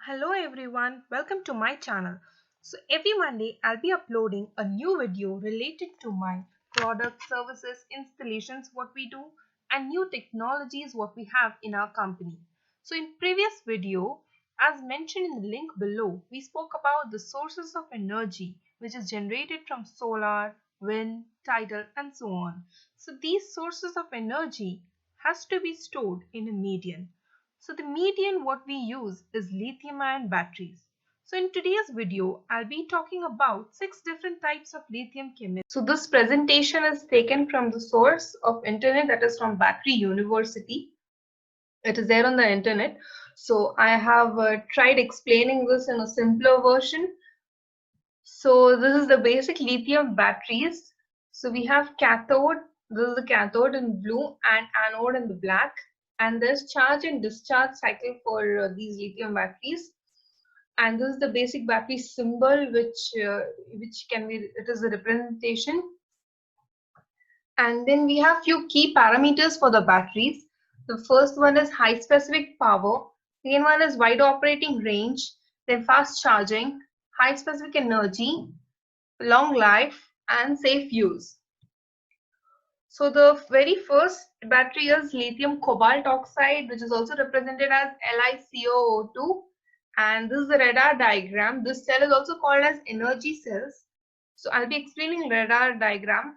Hello everyone, welcome to my channel. So every Monday I'll be uploading a new video related to my product, services, installations, what we do and new technologies what we have in our company. So in previous video, as mentioned in the link below, we spoke about the sources of energy which is generated from solar, wind, tidal and so on. So these sources of energy has to be stored in a medium. So the medium what we use is lithium ion batteries. So in today's video, I'll be talking about 6 different types of lithium chemistry. So this presentation is taken from the source of internet, that is from Battery University. It is there on the internet. So I have tried explaining this in a simpler version. So this is the basic lithium batteries. So we have cathode, this is the cathode in blue and anode in the black. And there's charge and discharge cycle for these lithium batteries. And this is the basic battery symbol which can be, it is the representation. And then we have few key parameters for the batteries. The first one is high specific power. Second one is wide operating range, then fast charging, high specific energy, long life and safe use. So the very first battery is lithium cobalt oxide, which is also represented as LiCoO2, and this is the radar diagram. This cell is also called as energy cells. So I'll be explaining radar diagram.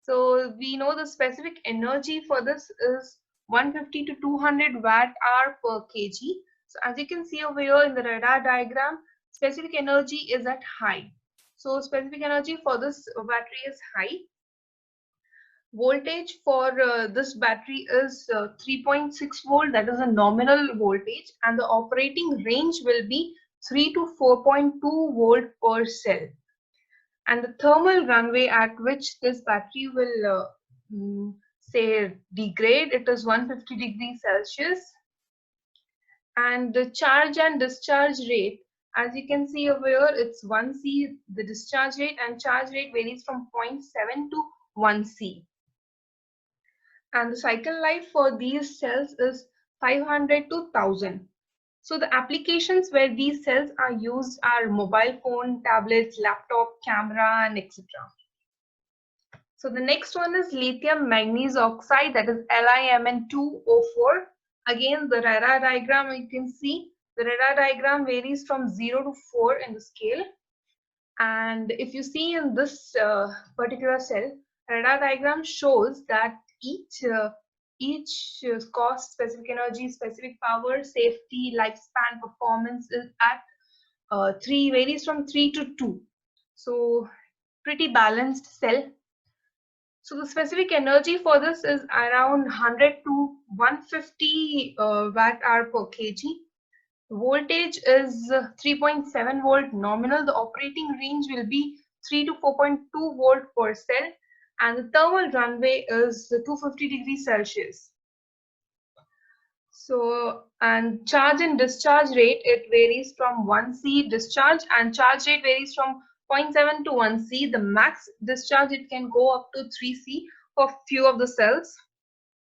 So we know the specific energy for this is 150 to 200 watt hour per kg. So as you can see over here in the radar diagram, specific energy is at high. So specific energy for this battery is high. Voltage for this battery is 3.6 volt, that is a nominal voltage, and the operating range will be 3 to 4.2 volt per cell. And the thermal runway at which this battery will say degrade, it is 150 degrees Celsius. And the charge and discharge rate, as you can see over here, it's 1C, the discharge rate, and charge rate varies from 0.7 to 1C. And the cycle life for these cells is 500 to 1000. So the applications where these cells are used are mobile phone, tablets, laptop, camera, and etc. So the next one is lithium manganese oxide, that is LiMn2O4. Again, the radar diagram you can see, the radar diagram varies from 0 to 4 in the scale. And if you see in this particular cell, radar diagram shows that each cost, specific energy, specific power, safety, lifespan, performance is at 3, varies from 3 to 2. So pretty balanced cell. So the specific energy for this is around 100 to 150 watt hour per kg. Voltage is 3.7 volt nominal. The operating range will be 3 to 4.2 volt per cell, and the thermal runway is 250 degrees Celsius. So, and charge and discharge rate, it varies from 1C discharge, and charge rate varies from 0.7 to 1C. The max discharge, it can go up to 3C for few of the cells.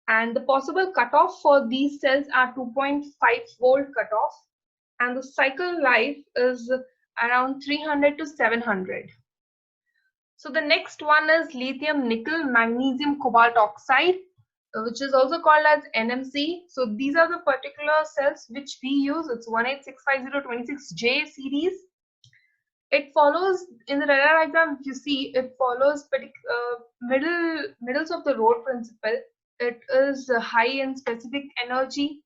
And the possible cutoff for these cells are 2.5 volt cutoff, and the cycle life is around 300 to 700. So the next one is lithium nickel magnesium cobalt oxide, which is also called as NMC. So these are the particular cells which we use. It's 1865026J series. It follows in the radar diagram. If you see, it follows middles of the road principle. It is high in specific energy.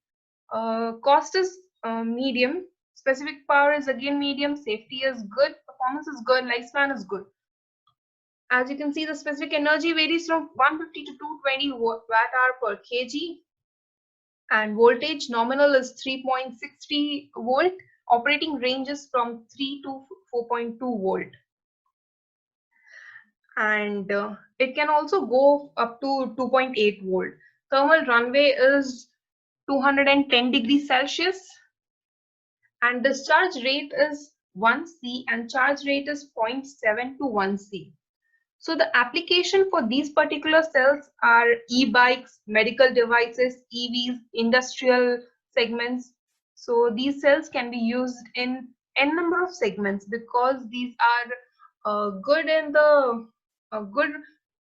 Cost is medium. Specific power is again medium. Safety is good. Performance is good. Lifespan is good. As you can see, the specific energy varies from 150 to 220 watt hour per kg. And voltage nominal is 3.60 volt. Operating range is from 3 to 4.2 volt. And it can also go up to 2.8 volt. Thermal runway is 210 degrees Celsius. And discharge rate is 1C and charge rate is 0.7 to 1C. So the application for these particular cells are e-bikes, medical devices, EVs, industrial segments. So these cells can be used in n number of segments because these are good in the good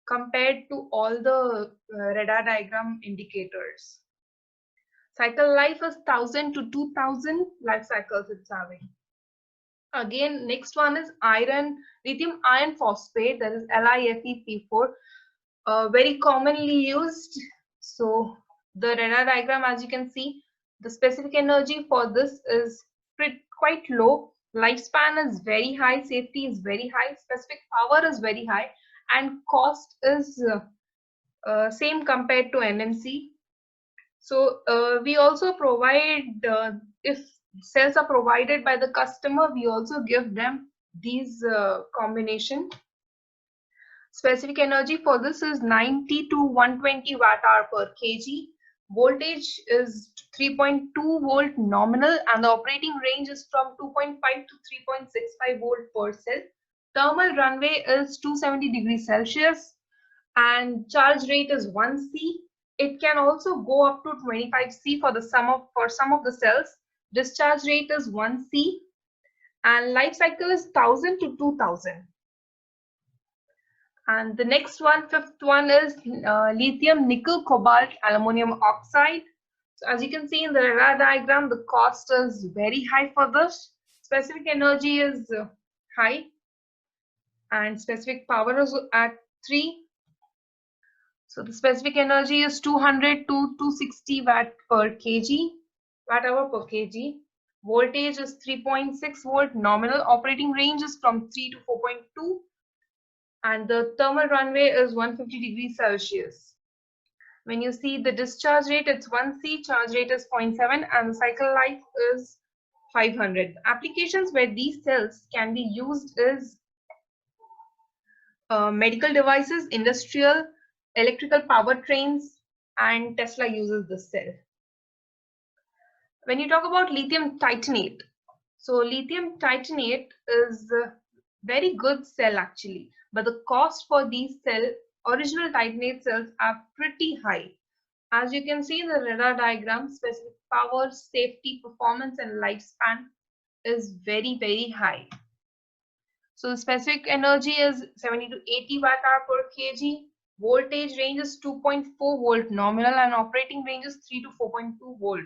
compared to all the radar diagram indicators. Cycle life is 1000 to 2000 life cycles it's having. Again, next one is lithium iron phosphate, that is LiFeP4, very commonly used. So the radar diagram, as you can see, the specific energy for this is quite low. Lifespan is very high, safety is very high, specific power is very high, and cost is same compared to NMC. So we also provide, if cells are provided by the customer, we also give them these combination. Specific energy for this is 90 to 120 watt hour per kg. Voltage is 3.2 volt nominal, and the operating range is from 2.5 to 3.65 volt per cell. Thermal runway is 270 degrees Celsius, and charge rate is 1 C. It can also go up to 25 C for some of the cells. Discharge rate is 1 C, and life cycle is 1000 to 2000. And the next one, fifth one, is lithium nickel cobalt aluminum oxide. So as you can see in the radar diagram, the cost is very high for this. Specific energy is high, and specific power is at 3. So the specific energy is 200 to 260 watt hour per kg. Voltage is 3.6 volt nominal. Operating range is from 3 to 4.2. And the thermal runway is 150 degrees Celsius. When you see the discharge rate, it's 1 C, charge rate is 0.7, and the cycle life is 500. Applications where these cells can be used is medical devices, industrial, electrical powertrains, and Tesla uses this cell. When you talk about lithium titanate, so lithium titanate is a very good cell actually, but the cost for these original titanate cells are pretty high. As you can see in the radar diagram, specific power, safety, performance, and lifespan is very, very high. So the specific energy is 70 to 80 watt hour per kg. Voltage range is 2.4 volt nominal, and operating range is 3 to 4.2 volt.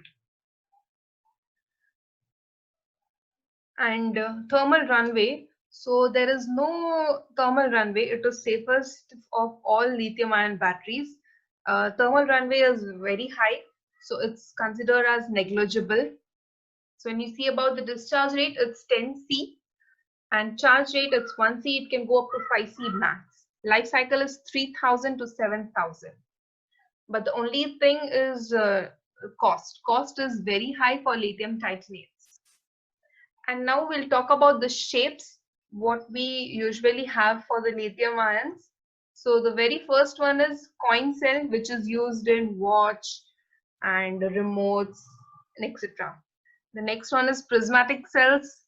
And thermal runway. So there is no thermal runway. It is safest of all lithium ion batteries. Thermal runway is very high, so it's considered as negligible. So when you see about the discharge rate, it's 10 C, and charge rate, it's 1 C. It can go up to 5 C max. Life cycle is 3000 to 7000. But the only thing is cost. Cost is very high for lithium titanates. And now we'll talk about the shapes, what we usually have for the lithium ions. So the very first one is coin cell, which is used in watch and remotes and etc. The next one is prismatic cells,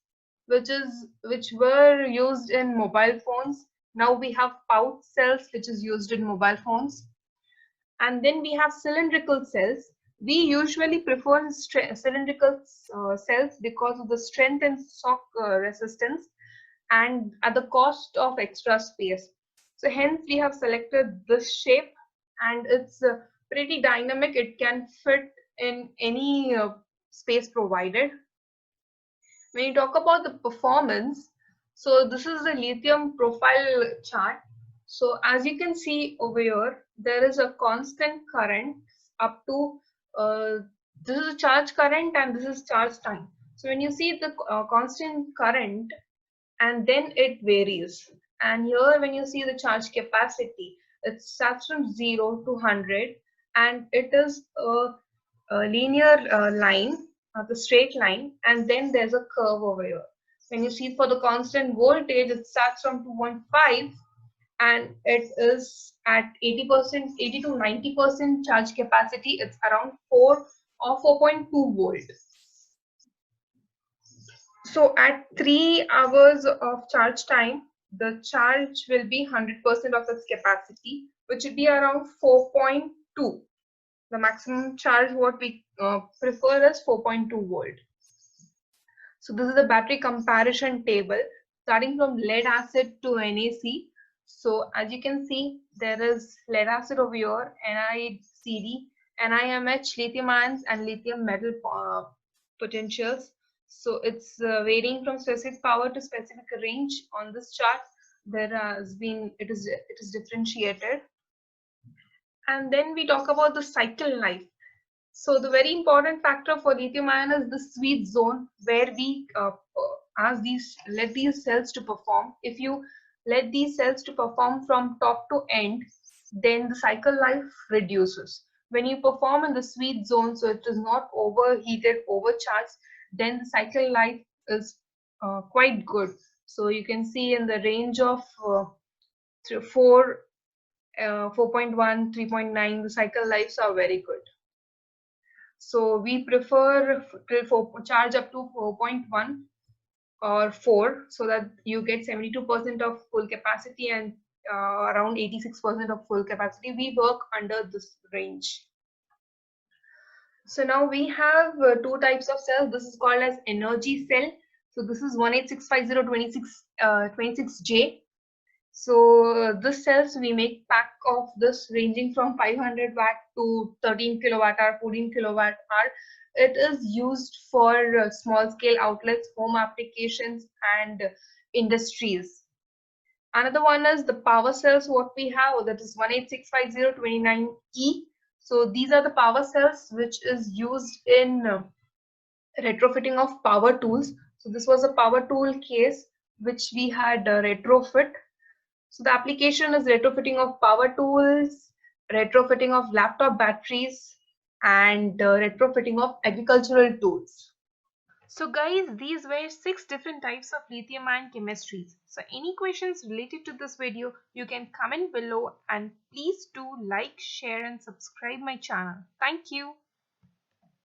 which were used in mobile phones. Now we have pouch cells, which is used in mobile phones. And then we have cylindrical cells. We usually prefer cylindrical cells because of the strength and shock resistance, and at the cost of extra space. So hence we have selected this shape, and it's pretty dynamic. It can fit in any space provided. When you talk about the performance, so this is the lithium profile chart. So as you can see over here, there is a constant current up to this is a charge current and this is charge time. So when you see the constant current, and then it varies. And here when you see the charge capacity, it starts from 0 to 100, and it is a linear line, the straight line, and then there's a curve over here. When you see for the constant voltage, it starts from 2.5, and it is at 80%, 80 to 90% charge capacity. It's around 4 or 4.2 volt. So at 3 hours of charge time, the charge will be 100% of its capacity, which would be around 4.2. The maximum charge what we prefer is 4.2 volt. So this is the battery comparison table starting from lead acid to NaC. So as you can see, there is lead acid over here, NiCd, NiMH, lithium ions, and lithium metal potentials. So it's varying from specific power to specific range. On this chart, there has been it is differentiated. And then we talk about the cycle life. So the very important factor for lithium ion is the sweet zone where we let these cells to perform. If you let these cells to perform from top to end, then the cycle life reduces. When you perform in the sweet zone, so it is not overheated, overcharged, then the cycle life is quite good. So you can see in the range of 4, 4.1, 3.9, the cycle lives are very good. So we prefer charge up to 4.1 or 4 so that you get 72% of full capacity and around 86% of full capacity. We work under this range. So now we have two types of cells. This is called as energy cell. So this is 1865026J. So this cells we make pack of this ranging from 500 watt to 13 kilowatt hour, 14 kilowatt hour. It is used for small scale outlets, home applications, and industries. Another one is the power cells. What we have, that is 1865029E. So these are the power cells which is used in retrofitting of power tools. So this was a power tool case which we had retrofit. So the application is retrofitting of power tools, retrofitting of laptop batteries, and retrofitting of agricultural tools. So guys, these were 6 different types of lithium ion chemistries. So any questions related to this video, you can comment below, and please do like, share and subscribe my channel. Thank you.